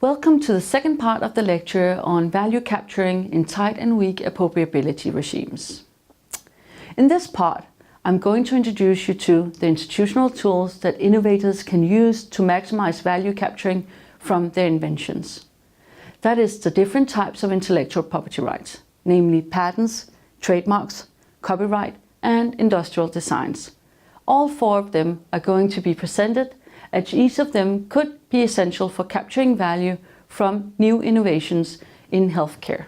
Welcome to the second part of the lecture on value capturing in tight and weak appropriability regimes. In this part, I'm going to introduce you to the institutional tools that innovators can use to maximize value capturing from their inventions. That is the different types of intellectual property rights, namely patents, trademarks, copyright, and industrial designs. All four of them are going to be presented, as each of them could be essential for capturing value from new innovations in healthcare.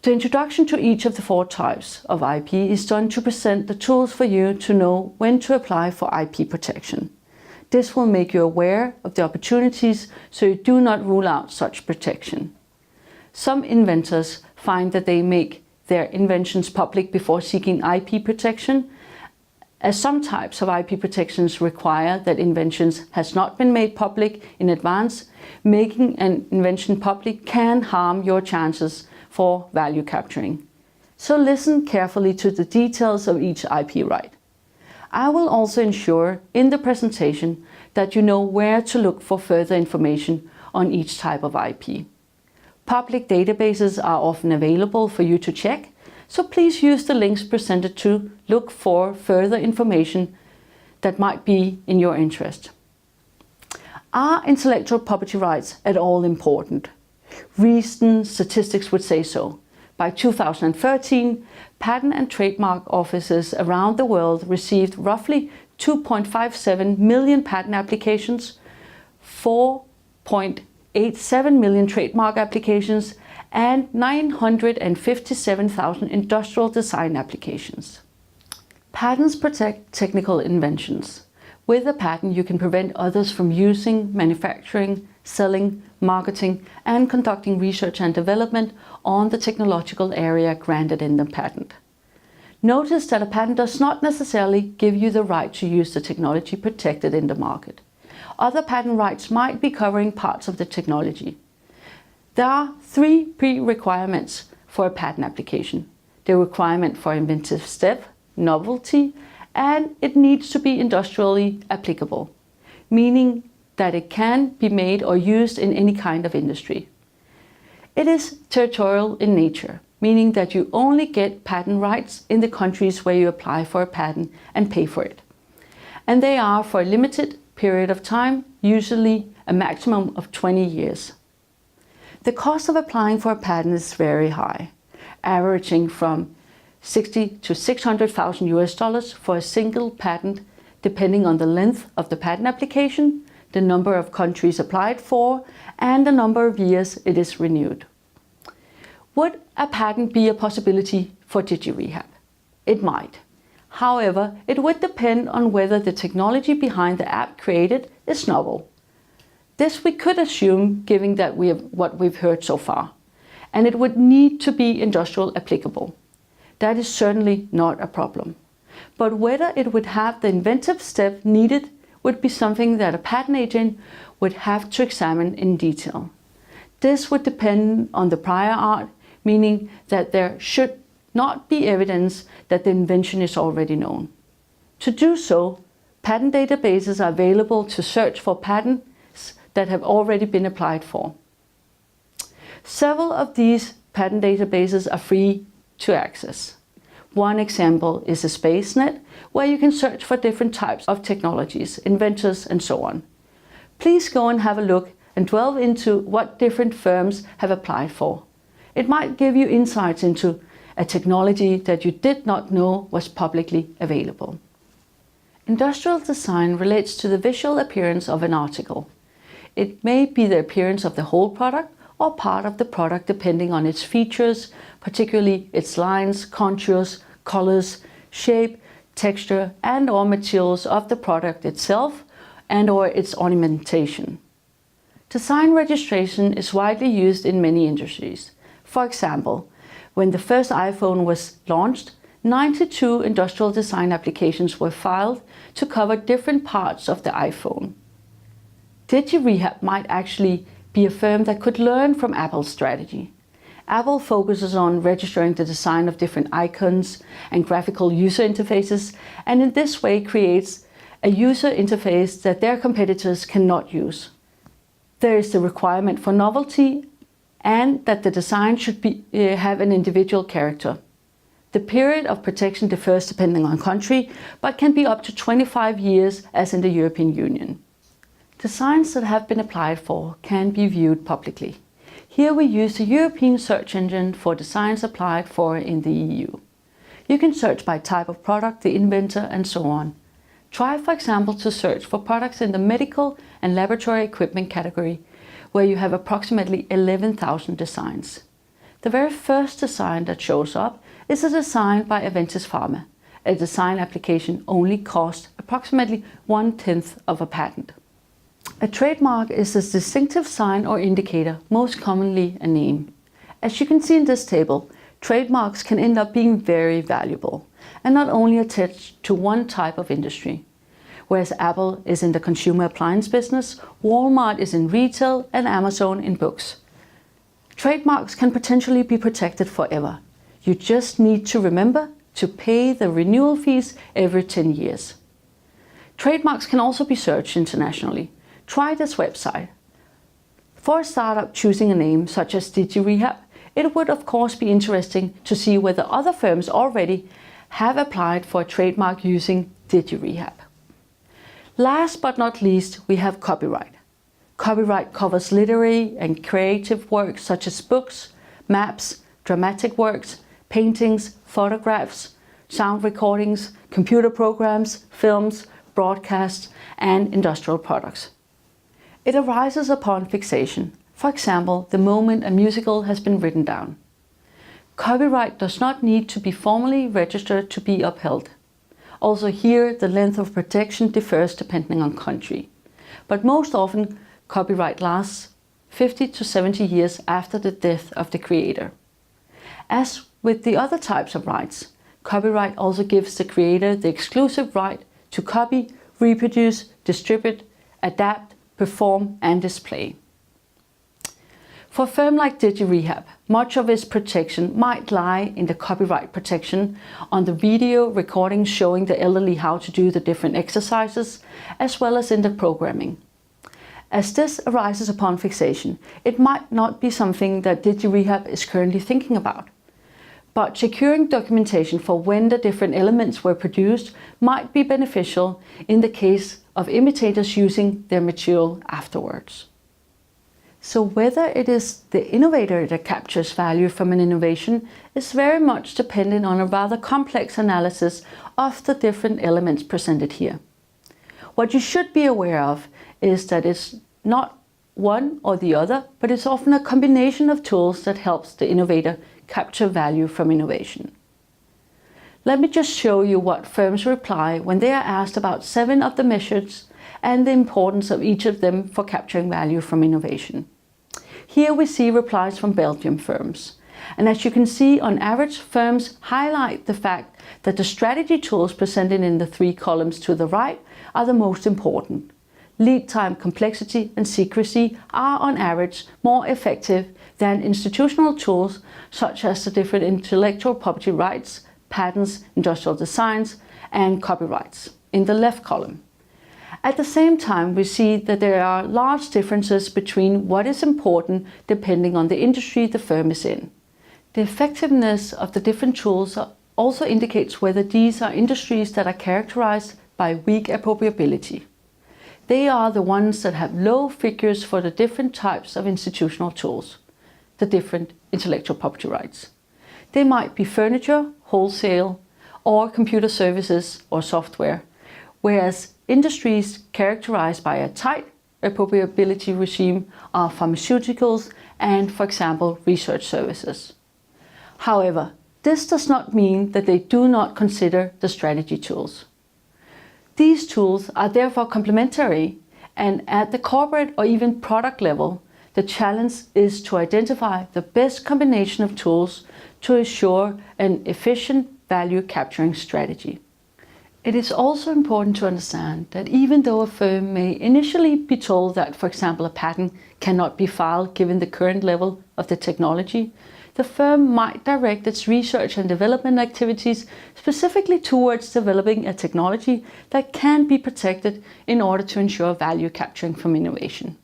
The introduction to each of the four types of IP is done to present the tools for you to know when to apply for IP protection. This will make you aware of the opportunities so you do not rule out such protection. Some inventors find that they make their inventions public before seeking IP protection, as some types of IP protections require that inventions has not been made public in advance. Making an invention public can harm your chances for value capturing. So listen carefully to the details of each IP right. I will also ensure in the presentation that you know where to look for further information on each type of IP. Public databases are often available for you to check, so please use the links presented to look for further information that might be in your interest. Are intellectual property rights at all important? Recent statistics would say so. By 2013, patent and trademark offices around the world received roughly 2.57 million patent applications, 4.87 million trademark applications, and 957,000 industrial design applications. Patents protect technical inventions. With a patent, you can prevent others from using, manufacturing, selling, marketing, and conducting research and development on the technological area granted in the patent. Notice that a patent does not necessarily give you the right to use the technology protected in the market. Other patent rights might be covering parts of the technology. There are three pre-requirements for a patent application: the requirement for inventive step, novelty, and it needs to be industrially applicable, meaning that it can be made or used in any kind of industry. It is territorial in nature, meaning that you only get patent rights in the countries where you apply for a patent and pay for it. And they are for a limited period of time, usually a maximum of 20 years. The cost of applying for a patent is very high, averaging from $60,000 to $600,000 for a single patent, depending on the length of the patent application, the number of countries applied for, and the number of years it is renewed. Would a patent be a possibility for DigiRehab? It might. However, it would depend on whether the technology behind the app created is novel. This we could assume, given that what we've heard so far, and it would need to be industrial applicable. That is certainly not a problem. But whether it would have the inventive step needed would be something that a patent agent would have to examine in detail. This would depend on the prior art, meaning that there should not be evidence that the invention is already known. To do so, patent databases are available to search for patents that have already been applied for. Several of these patent databases are free to access. One example is a SpaceNet, where you can search for different types of technologies, inventors, and so on. Please go and have a look and delve into what different firms have applied for. It might give you insights into a technology that you did not know was publicly available. Industrial design relates to the visual appearance of an article. It may be the appearance of the whole product or part of the product depending on its features, particularly its lines, contours, colors, shape, texture, and or materials of the product itself and or its ornamentation. Design registration is widely used in many industries. For example, when the first iPhone was launched, 92 industrial design applications were filed to cover different parts of the iPhone. DigiRehab might actually be a firm that could learn from Apple's strategy. Apple focuses on registering the design of different icons and graphical user interfaces, and in this way creates a user interface that their competitors cannot use. There is the requirement for novelty and that the design should have an individual character. The period of protection differs depending on country, but can be up to 25 years as in the European Union. Designs that have been applied for can be viewed publicly. Here we use the European search engine for designs applied for in the EU. You can search by type of product, the inventor, and so on. Try, for example, to search for products in the medical and laboratory equipment category, where you have approximately 11,000 designs. The very first design that shows up is a design by Aventis Pharma. A design application only costs approximately 1/10 of a patent. A trademark is a distinctive sign or indicator, most commonly a name. As you can see in this table, trademarks can end up being very valuable and not only attached to one type of industry. Whereas Apple is in the consumer appliance business, Walmart is in retail, and Amazon in books. Trademarks can potentially be protected forever. You just need to remember to pay the renewal fees every 10 years. Trademarks can also be searched internationally. Try this website. For a startup choosing a name such as DigiRehab, it would of course be interesting to see whether other firms already have applied for a trademark using DigiRehab. Last but not least, we have copyright. Copyright covers literary and creative works such as books, maps, dramatic works, paintings, photographs, sound recordings, computer programs, films, broadcasts, and industrial products. It arises upon fixation, for example, the moment a musical has been written down. Copyright does not need to be formally registered to be upheld. Also here, the length of protection differs depending on country, but most often copyright lasts 50 to 70 years after the death of the creator. As with the other types of rights, copyright also gives the creator the exclusive right to copy, reproduce, distribute, adapt, perform, and display. For a firm like DigiRehab, much of its protection might lie in the copyright protection on the video recordings showing the elderly how to do the different exercises, as well as in the programming. As this arises upon fixation, it might not be something that DigiRehab is currently thinking about. But securing documentation for when the different elements were produced might be beneficial in the case of imitators using their material afterwards. So whether it is the innovator that captures value from an innovation is very much dependent on a rather complex analysis of the different elements presented here. What you should be aware of is that it's not one or the other, but it's often a combination of tools that helps the innovator capture value from innovation. Let me just show you what firms reply when they are asked about 7 of the measures and the importance of each of them for capturing value from innovation. Here we see replies from Belgian firms. And as you can see, on average, firms highlight the fact that the strategy tools presented in the 3 columns to the right are the most important. Lead time, complexity, and secrecy are on average more effective than institutional tools such as the different intellectual property rights, patents, industrial designs, and copyrights in the left column. At the same time, we see that there are large differences between what is important depending on the industry the firm is in. The effectiveness of the different tools also indicates whether these are industries that are characterized by weak appropriability. They are the ones that have low figures for the different types of institutional tools, the different intellectual property rights. They might be furniture, wholesale, or computer services or software, whereas industries characterized by a tight appropriability regime are pharmaceuticals and, for example, research services. However, this does not mean that they do not consider the strategy tools. These tools are therefore complementary, and at the corporate or even product level, the challenge is to identify the best combination of tools to ensure an efficient value capturing strategy. It is also important to understand that even though a firm may initially be told that, for example, a patent cannot be filed given the current level of the technology, the firm might direct its research and development activities specifically towards developing a technology that can be protected in order to ensure value capturing from innovation.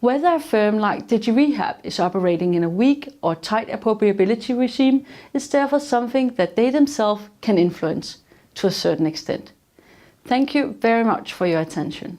Whether a firm like DigiRehab is operating in a weak or tight appropriability regime is therefore something that they themselves can influence to a certain extent. Thank you very much for your attention.